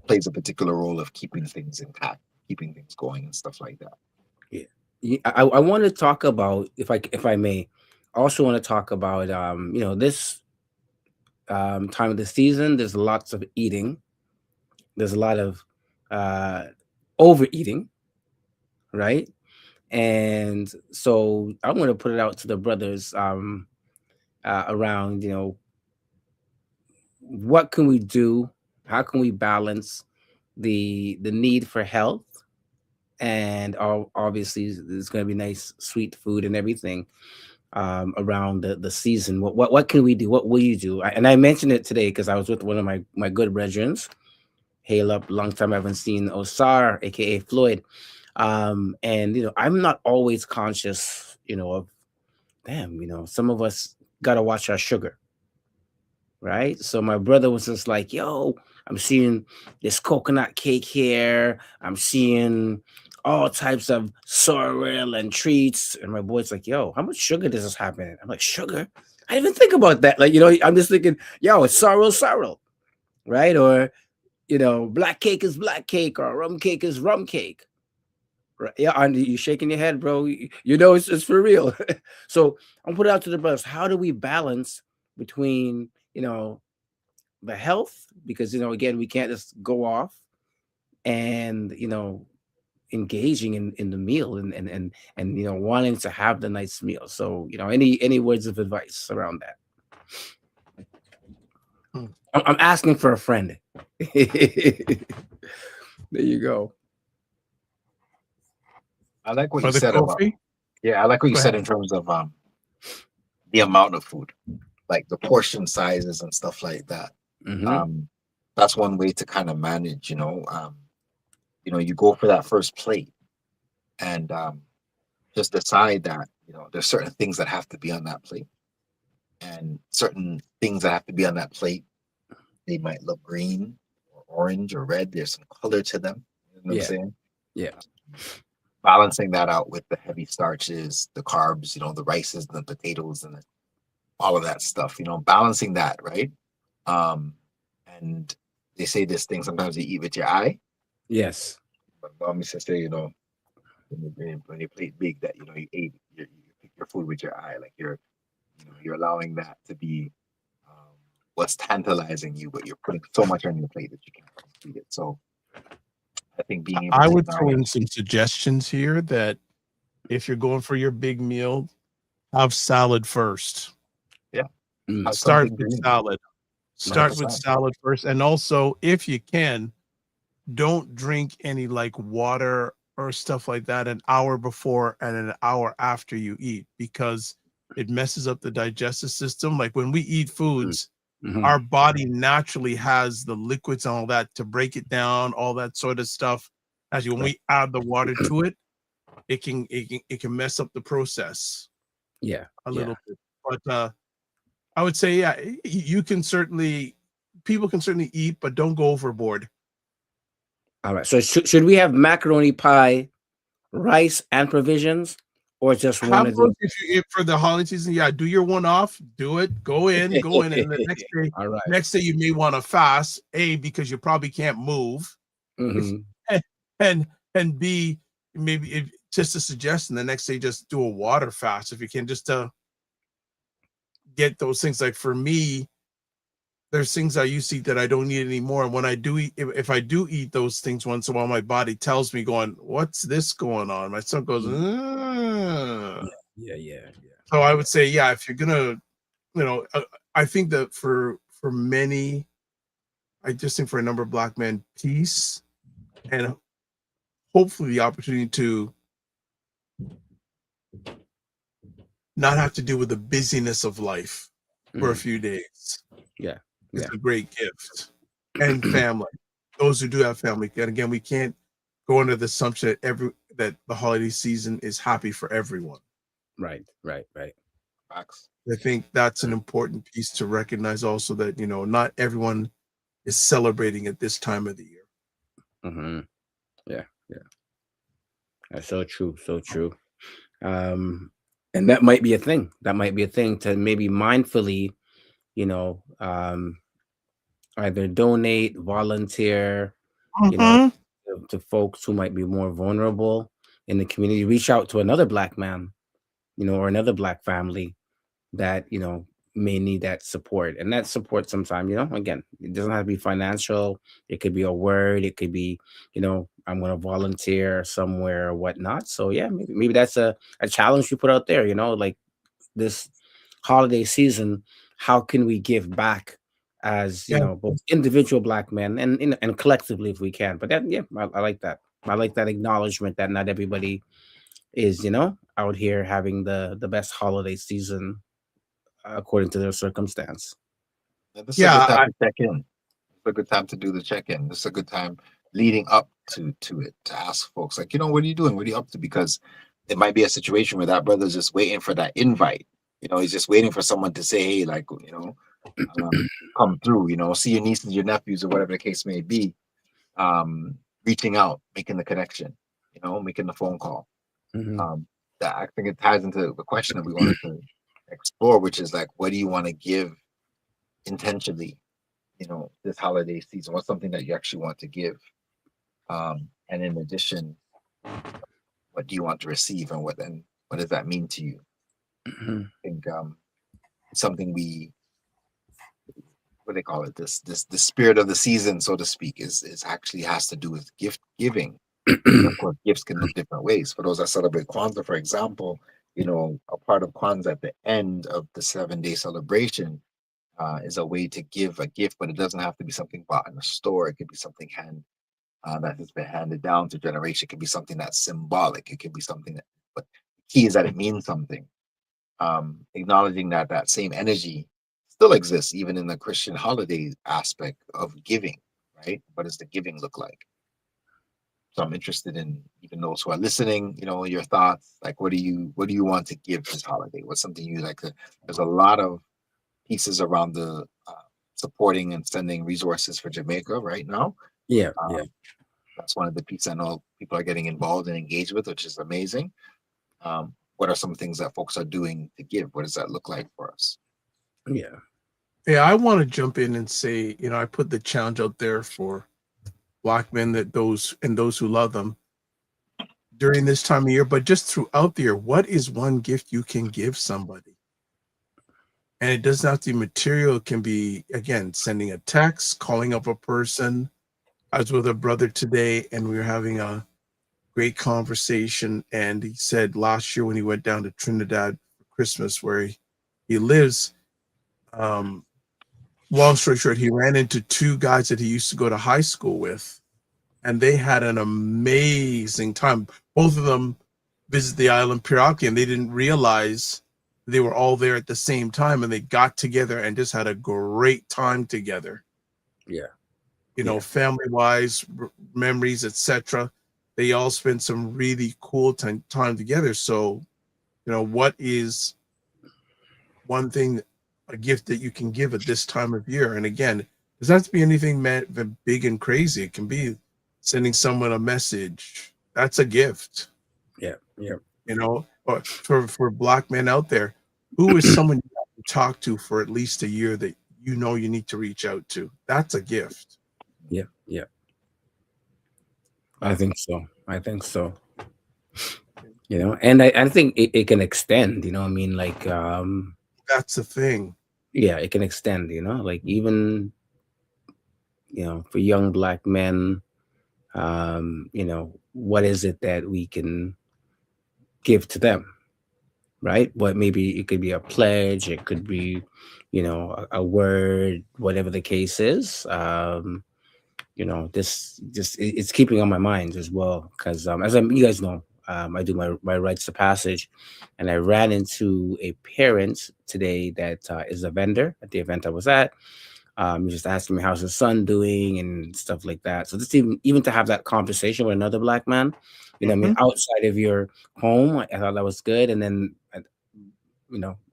plays a particular role of keeping things intact, keeping things going, and stuff like that. I want to talk about, if I may, I also want to talk about this time of the season. There's lots of eating. There's a lot of uh, overeating, right? And so I'm going to put it out to the brothers around, what can we do? How can we balance the need for health, and obviously there's going to be nice sweet food and everything around the season. What can we do? What will you do? And I mentioned it today because I was with one of my good brethren. Hail up, long time I haven't seen Osar, aka Floyd. And I'm not always conscious, of damn, some of us gotta watch our sugar, right? So my brother was just like, yo, I'm seeing this coconut cake here. I'm seeing all types of sorrel and treats. And my boy's like, yo, how much sugar does this have in it? I'm like, sugar? I didn't even think about that. Like, I'm just thinking, yo, it's sorrel, right? Or, black cake is black cake, or rum cake is rum cake. Right? Yeah, and you shaking your head, bro. It's for real. So I'm putting out to the brothers. How do we balance between, the health, because again, we can't just go off, and engaging in the meal, and wanting to have the nice meal. So any words of advice around that? Hmm. I'm asking for a friend. There you go. I like what you Brother said about Kofi, I like what you go said ahead. in terms of the amount of food, like the portion sizes and stuff like that. Mm-hmm. That's one way to kind of manage, you go for that first plate, and just decide that, there's certain things that have to be on that plate, and certain things that have to be on that plate, they might look green or orange or red. There's some color to them. You know what I'm Yeah. saying? Yeah. Balancing that out with the heavy starches, the carbs, the rices and the potatoes and all of that stuff, balancing that, right? And they say this thing, sometimes you eat with your eye. Yes. But mom used to say, when you plate big, that you pick your food with your eye, like you're allowing that to be what's tantalizing you, but you're putting so much on your plate that you can't complete it. So I think being able I to would throw in acknowledge, some suggestions here that if you're going for your big meal, have salad first. have Start something with green, salad. Start with 100%. salad first. And also, if you can, don't drink any like water or stuff like that an hour before and an hour after you eat, because it messes up the digestive system. Like when we eat foods, Mm-hmm. our body naturally has the liquids and all that to break it down, all that sort of stuff. Actually, when we add the water to it, it can mess up the process Yeah. a little bit. But I would say, yeah, people can certainly eat, but don't go overboard. All right. So should we have macaroni pie, rice, and provisions, or just one Have of those the? if for the holiday season. Yeah, do your one off, do it, go in, and the All right. next day you may want to fast, because you probably can't move, Mm-hmm. and B, maybe just a suggestion, the next day just do a water fast if you can, just to get those things. Like for me, there's things I used to eat that I don't need anymore. And when I do eat, if I do eat those things once in a while, my body tells me, going, "What's this going on?" My son goes, "Ugh." Yeah. So I would say, yeah, if you're gonna, I think that for many, I just think for a number of Black men, peace and hopefully the opportunity to not have to deal with the busyness of life for a few days. Yeah. It's a great gift. And family. Those who do have family. And again, we can't go under the assumption that the holiday season is happy for everyone. Right. Facts. I think that's an important piece to recognize also, that, not everyone is celebrating at this time of the year. Mm-hmm. Yeah. That's so true. So true. And that might be a thing. That might be a thing to maybe mindfully, either donate, volunteer, Mhm. to folks who might be more vulnerable. in the community, reach out to another black man, or another black family that may need that support. And that support sometimes, again, it doesn't have to be financial. It could be a word. It could be, I'm going to volunteer somewhere or whatnot. So yeah, maybe that's a challenge you put out there, like this holiday season. How can we give back as Yeah. both individual black men and collectively if we can? But that, yeah, I like that. I like that acknowledgement that not everybody is out here having the best holiday season according to their circumstance. This is a Yeah, good time to check in. It's a good time to do the check-in. This is a good time leading up to it to ask folks like, what are you doing? What are you up to? Because it might be a situation where that brother's just waiting for that invite. He's just waiting for someone to say, hey, like, come through, see your nieces, your nephews, or whatever the case may be. Reaching out, making the connection, making the phone call. That I think it ties into the question that we wanted to explore, which is like, what do you want to give intentionally, this holiday season? What's something that you actually want to give? And in addition, what do you want to receive, and what does that mean to you? I think something what they call it, this the spirit of the season, so to speak, is actually has to do with gift giving. Of course, gifts can look different ways. For those that celebrate Kwanzaa, for example, a part of Kwanzaa at the end of the 7-day celebration is a way to give a gift, but it doesn't have to be something bought in a store. It could be something that has been handed down to generation. It could be something that's symbolic. It could be something but the key is that it means something. Acknowledging that same energy still exists even in the Christian holiday aspect of giving, right? What does the giving look like? So I'm interested in even those who are listening, your thoughts. Like, what do you want to give this holiday? What's something you like to? There's a lot of pieces around the supporting and sending resources for Jamaica right now. Yeah, that's one of the pieces I know people are getting involved and engaged with, which is amazing. What are some things that folks are doing to give? What does that look like for us? Yeah. I want to jump in and say, I put the challenge out there for Black men, that those who love them during this time of year, but just throughout the year, what is one gift you can give somebody? And it doesn't have to be material. It can be, again, sending a text, calling up a person. I was with a brother today and we were having a great conversation. And he said last year when he went down to Trinidad for Christmas, where he lives, long story short, he ran into two guys that he used to go to high school with, and they had an amazing time. Both of them visited the island periodically, and they didn't realize they were all there at the same time, and they got together and just had a great time together. Yeah. Family-wise, memories, etc. They all spent some really cool time together. So, what is one thing, a gift that you can give at this time of year? And again, it doesn't have to be anything big and crazy. It can be sending someone a message. That's a gift. Yeah. But for Black men out there, who is someone you have to talk to for at least a year that you need to reach out to? That's a gift. Yeah. I think so. And I think it can extend, That's the thing. Yeah, it can extend, like even, for young Black men, what is it that we can give to them, right? What maybe it could be a pledge, it could be, a word, whatever the case is. It's keeping on my mind as well because as you guys know, I do my rites of passage, and I ran into a parent today that is a vendor at the event I was at. Just asking me how's his son doing and stuff like that. So just even to have that conversation with another Black man, outside of your home, I thought that was good. And then,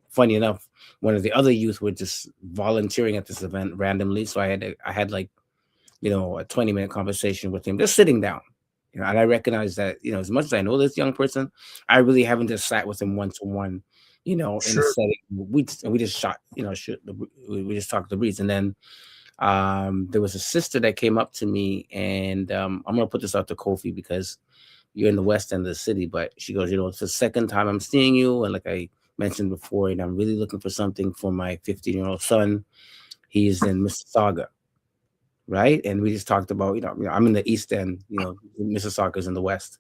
funny enough, one of the other youth were just volunteering at this event randomly. So I had like, a 20-minute conversation with him, just sitting down. And I recognize that, as much as I know this young person, I really haven't just sat with him one-to-one, in a setting. We just shot, we just talked the breeze. And then there was a sister that came up to me, and I'm gonna put this out to Kofi because, you're in the west end of the city, but she goes, it's the second time I'm seeing you, and like I mentioned before, I'm really looking for something for my 15-year-old son. He's in Mississauga, right? And we just talked about, I'm in the east end, Mississauga's in the west,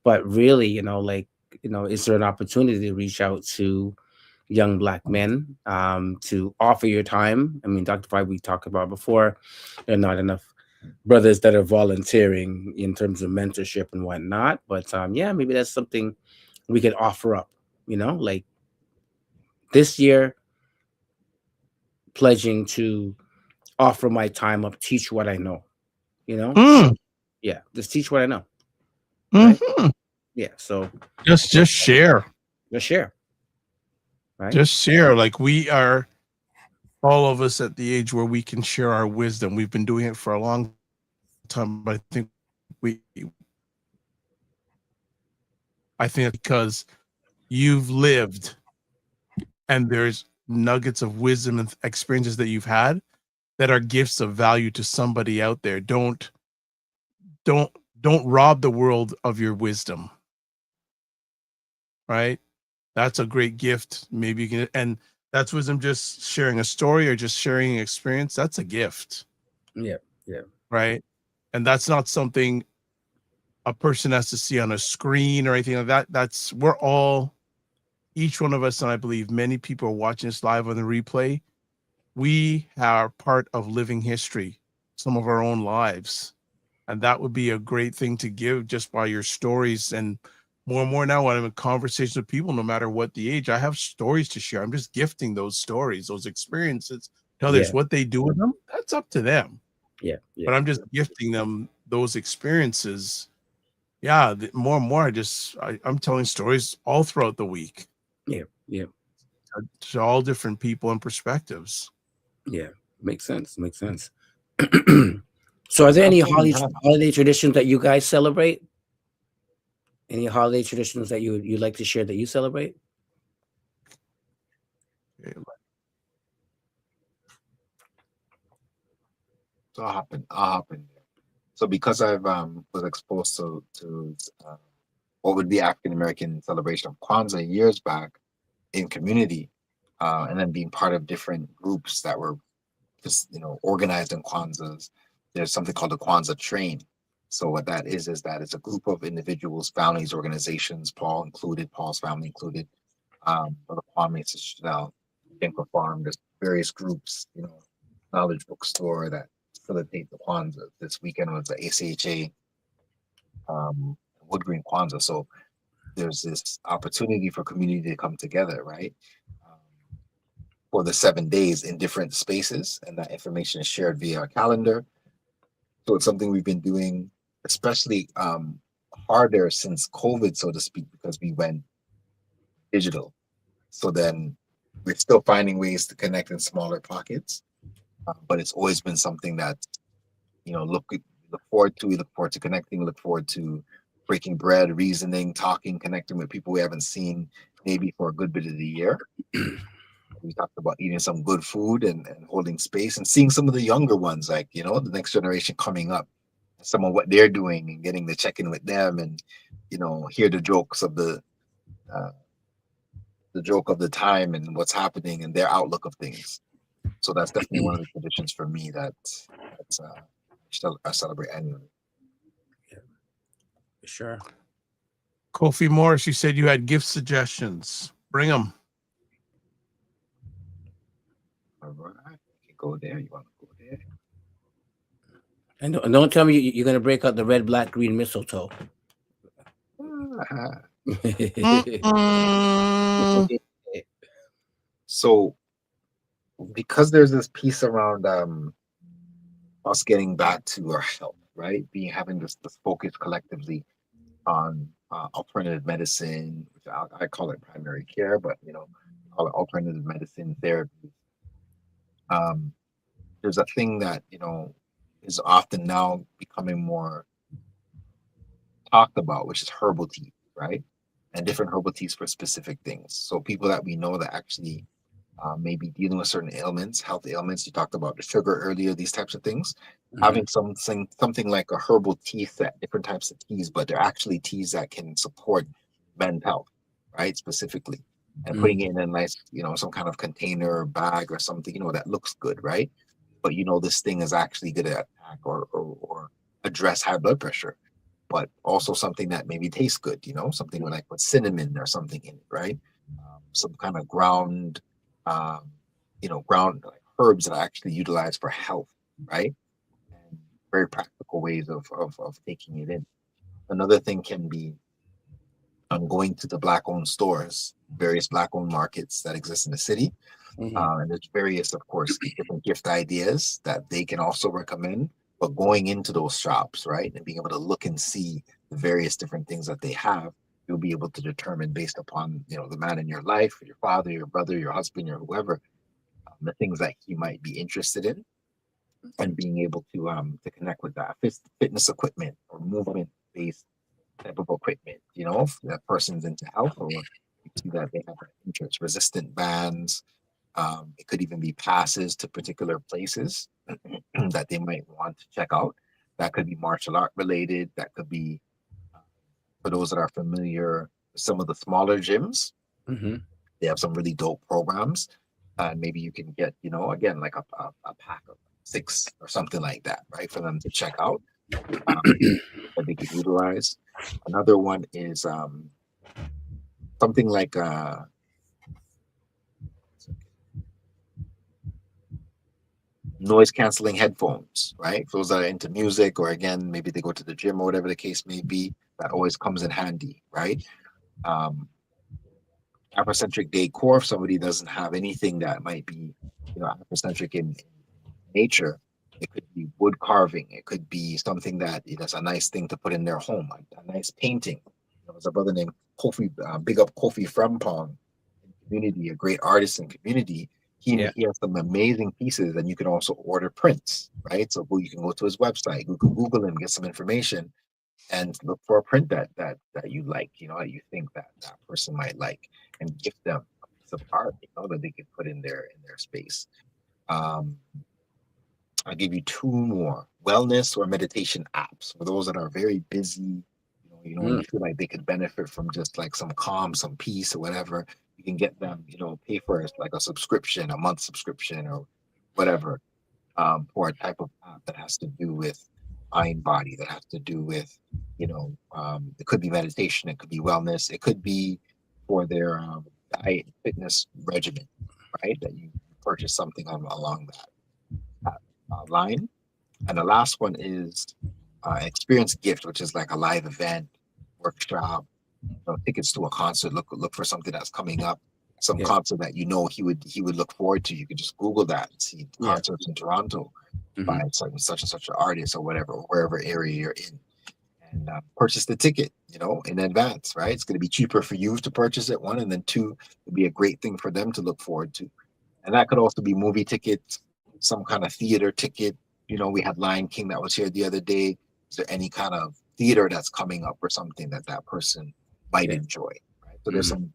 but really, is there an opportunity to reach out to young Black men to offer your time? I mean, Dr. Vibe, we talked about before, there are not enough brothers that are volunteering in terms of mentorship and whatnot, but maybe that's something we could offer up, like this year, pledging to offer my time up, teach what I know, just teach what I know. Right? So just share. Just share. Right? Just share. Like, we are, all of us, at the age where we can share our wisdom. We've been doing it for a long time, but I think because you've lived and there's nuggets of wisdom and experiences that you've had that are gifts of value to somebody out there. Don't rob the world of your wisdom. Right? That's a great gift. Maybe you can, and that's wisdom, just sharing a story or just sharing an experience. That's a gift. Yeah. Right? And that's not something a person has to see on a screen or anything like that. We're all, each one of us, and I believe many people are watching this live on the replay. We are part of living history, some of our own lives. And that would be a great thing to give just by your stories. And more now, when I'm in conversations with people, no matter what the age, I have stories to share. I'm just gifting those stories, those experiences to others. What they do with them, that's up to them. Yeah. But I'm just gifting them those experiences. Yeah, more and more, I'm telling stories all throughout the week. Yeah. To all different people and perspectives. Yeah, makes sense. So, are there any holiday traditions that you guys celebrate? Any holiday traditions that you like to share that you celebrate? So I'll hop in there. So because I've was exposed to what would be African American celebration of Kwanzaa years back in community, and then being part of different groups that were just organized in Kwanzaa's. There's something called the Kwanzaa Train. So what that is that it's a group of individuals, families, organizations, Paul's family included, Brother Kwame, Sister Chanel, Dinka Farm. There's various groups, knowledge bookstore that facilitate the Kwanzaa. This weekend was the ACHA Wood Green Kwanzaa. So there's this opportunity for community to come together, right? For the 7 days in different spaces, and that information is shared via our calendar. So it's something we've been doing, especially harder since COVID, so to speak, because we went digital. So then we're still finding ways to connect in smaller pockets, but it's always been something that look forward to. We look forward to connecting. We look forward to breaking bread, reasoning, talking, connecting with people we haven't seen maybe for a good bit of the year. We talked about eating some good food and holding space and seeing some of the younger ones, like, the next generation coming up, some of what they're doing and getting to check in with them and, hear the jokes of the joke of the time and what's happening and their outlook of things. So that's definitely one of the traditions for me that's I celebrate annually. Yeah, for sure. Kofi Morris, you said you had gift suggestions. Bring them. All right, you can go there. You want to go there? And don't tell me you're going to break out the red, black, green mistletoe. So, because there's this piece around us getting back to our health, right? Having this focus collectively on alternative medicine, which I call it primary care, but call it alternative medicine therapy. There's a thing that is often now becoming more talked about, which is herbal tea, right? And different herbal teas for specific things. So people that we know that actually maybe dealing with certain ailments, health ailments. You talked about the sugar earlier, these types of things. Mhm. Having something like a herbal tea set, different types of teas, but they're actually teas that can support men's health, right? Specifically. And putting it in a nice, some kind of container or bag or something, that looks good, right? But this thing is actually going to attack or address high blood pressure, but also something that maybe tastes good, something with cinnamon or something in it, right? Some kind of um, ground like herbs that are actually utilized for health, right? And very practical ways of taking it in. Another thing can be going to the black-owned stores, various black-owned markets that exist in the city. Mhm. And there's various, of course, different gift ideas that they can also recommend. But going into those shops, right, and being able to look and see the various different things that they have, you'll be able to determine based upon the man in your life, your father, your brother, your husband, or whoever, the things that he might be interested in, and being able to connect with that fitness equipment or movement based type of equipment. If that person's into health or you see that they have an interest, resistant bands. It could even be passes to particular places that they might want to check out. That could be martial art related. That could be, for those that are familiar with some of the smaller gyms, Mhm. they have some really dope programs. And maybe you can get, again, like a pack of 6 or something like that, right? For them to check out, that they could utilize. Another one is something like noise canceling headphones, right? For those that are into music, or again, maybe they go to the gym or whatever the case may be, that always comes in handy, right? Um, Afrocentric decor, if somebody doesn't have anything that might be, Afrocentric in nature, it could be wood carving, it could be something that's a nice thing to put in their home, a nice painting. There's a brother named Kofi, big up Kofi Frempong in community, a great artist in community. Yeah. He has some amazing pieces, and you can also order prints, right? So you can go to his website, you can Google him, get some information, and look for a print that you like, that you think that person might like, and gift them a piece of art, that they can put in their space. Um, I'll give you 2 more: wellness or meditation apps for those that are very busy. When you Mm. feel like they could benefit from just like some calm, some peace, or whatever. You can get them, pay for it like a subscription, a month subscription, or whatever, for a type of app that has to do with mind body, that has to do with, it could be meditation, it could be wellness, it could be for their diet fitness regimen, right? That you purchase something along that line. And the last one is experience gift, which is like a live event, workshop, tickets to a concert. Look for something that's coming up, some Yeah. concert that he would look forward to. You could just Google that and see Yeah. concerts in Toronto by Mhm. such and such an artist or whatever, wherever area you're in, and purchase the ticket, in advance. Right, it's going to be cheaper for you to purchase it, one, and then two, it'd be a great thing for them to look forward to. And that could also be movie tickets, some kind of theater ticket. We had Lion King that was here the other day. Is there any kind of theater that's coming up or something that person might Yeah. enjoy? Right. So there's Mhm. some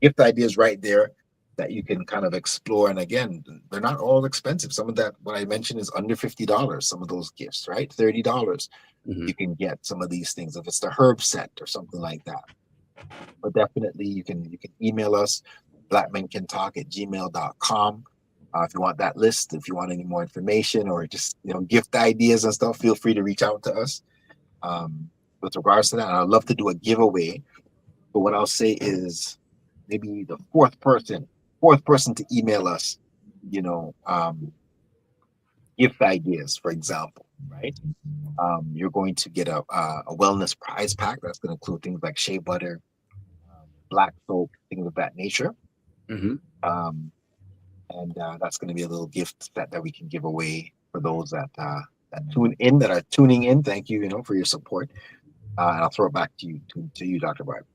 gift ideas right there that you can kind of explore. And again, they're not all expensive. Some of that, what I mentioned, is under $50. Some of those gifts, right? $30. Mhm. You can get some of these things if it's the herb set or something like that. But definitely you can email us, blackmencantalk@gmail.com. If you want that list, if you want any more information or just gift ideas and stuff, feel free to reach out to us. With regards to that, and I'd love to do a giveaway. But what I'll say is maybe the fourth person to email us, gift ideas, for example, right? You're going to get a wellness prize pack that's going to include things like shea butter, black soap, things of that nature. Mhm. Um, and that's going to be a little gift that we can give away for those that are tuning in. Thank you, for your support. And I'll throw it back to you, Dr. Barb.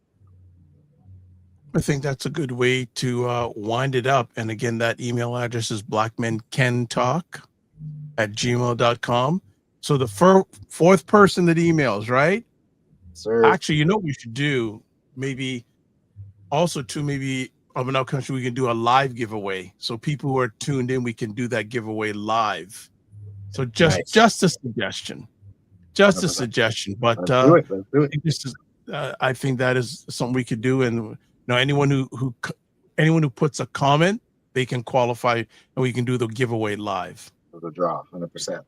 I think that's a good way to wind it up. And again, that email address is blackmencantalk@gmail.com. So the fourth person that emails, right? Sir. Actually, you know what we should do? Maybe also to maybe of an country, we can do a live giveaway. So people who are tuned in, we can do that giveaway live. So just a suggestion, just a 100%. suggestion. But Let's do it. Let's do it. this is, I think that is something we could do. And you know, anyone who puts a comment, they can qualify, and we can do the giveaway live. For the draw, 100%.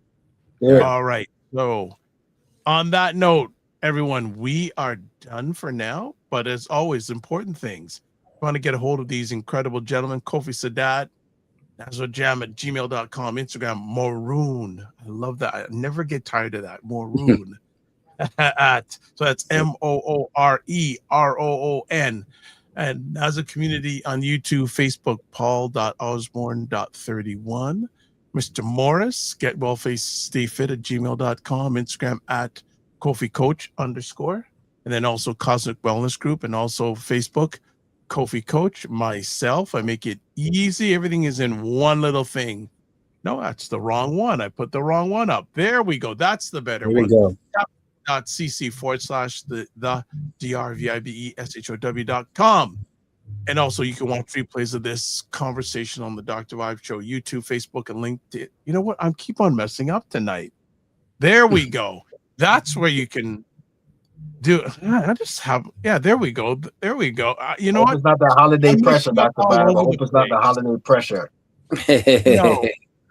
All right. So on that note, everyone, we are done for now. But as always, important things. If you want to get a hold of these incredible gentlemen, Kofi Sadat, nazojam@gmail.com, Instagram, Maroon. I love that. I never get tired of that. Maroon. So that's MOOREROON. And as a community on YouTube, Facebook, paul.osbourne.31. Mr. Morris, get well face, stay fit at gmail.com, Instagram at Kofi Coach _ and then also Cosmic Wellness Group, and also Facebook, Kofi Coach. Myself, I make it easy. Everything is in one little thing. No, that's the wrong one. I put the wrong one up. There we go. That's the better one. Go. .cc/the drvibeshow.com. And also you can watch replays of this conversation on the Dr. Vibe Show, YouTube, Facebook, and LinkedIn. You know what? I keep on messing up tonight. There we go. That's where you can do it. I just have, there we go. There we go. You know what? It's not the holiday pressure, Dr. Vibe. I hope it's not the holiday pressure. No,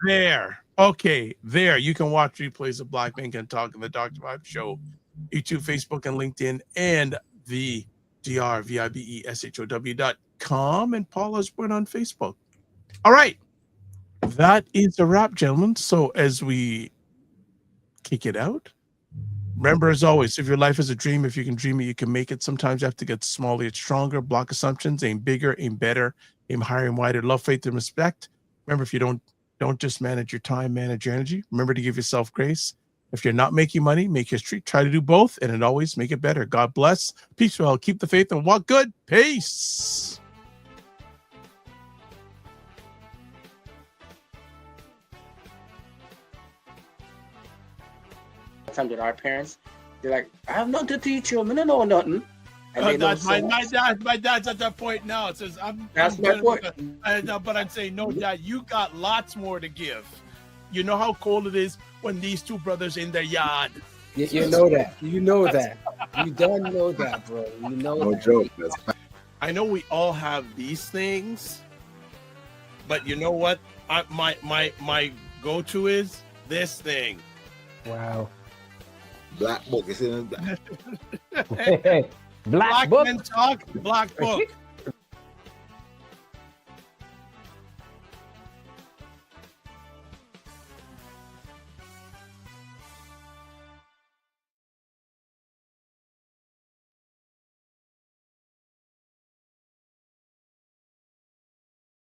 there. Okay, there. You can watch replays of Black Men Can Talk and the Dr. Vibe Show, YouTube, Facebook, and LinkedIn, and the drvibeshow.com, and Paul Osbourne on Facebook. All right. That is a wrap, gentlemen. So as we kick it out, remember, as always, if your life is a dream, if you can dream it, you can make it. Sometimes you have to get smaller, it's stronger. Block assumptions, aim bigger, aim better, aim higher and wider. Love, faith, and respect. Remember, if you don't just manage your time, manage your energy. Remember to give yourself grace. If you're not making money, make history. Try to do both, and it always make it better. God bless. Peace, well, keep the faith, and walk good. Peace. Sometimes with our parents, they're like, I have nothing to teach you. I don't know nothing. And they know my dad's at that point now. It says, That's my point. But I'd say, no, Dad, you got lots more to give. You know how cold it is when these two brothers in their yard. You know that. You know that. You don't know that, bro. You know No that. joke. I know we all have these things, but you know what? My go-to is this thing. Wow. Black book. It's in the Black book. Men Talk, Black Book.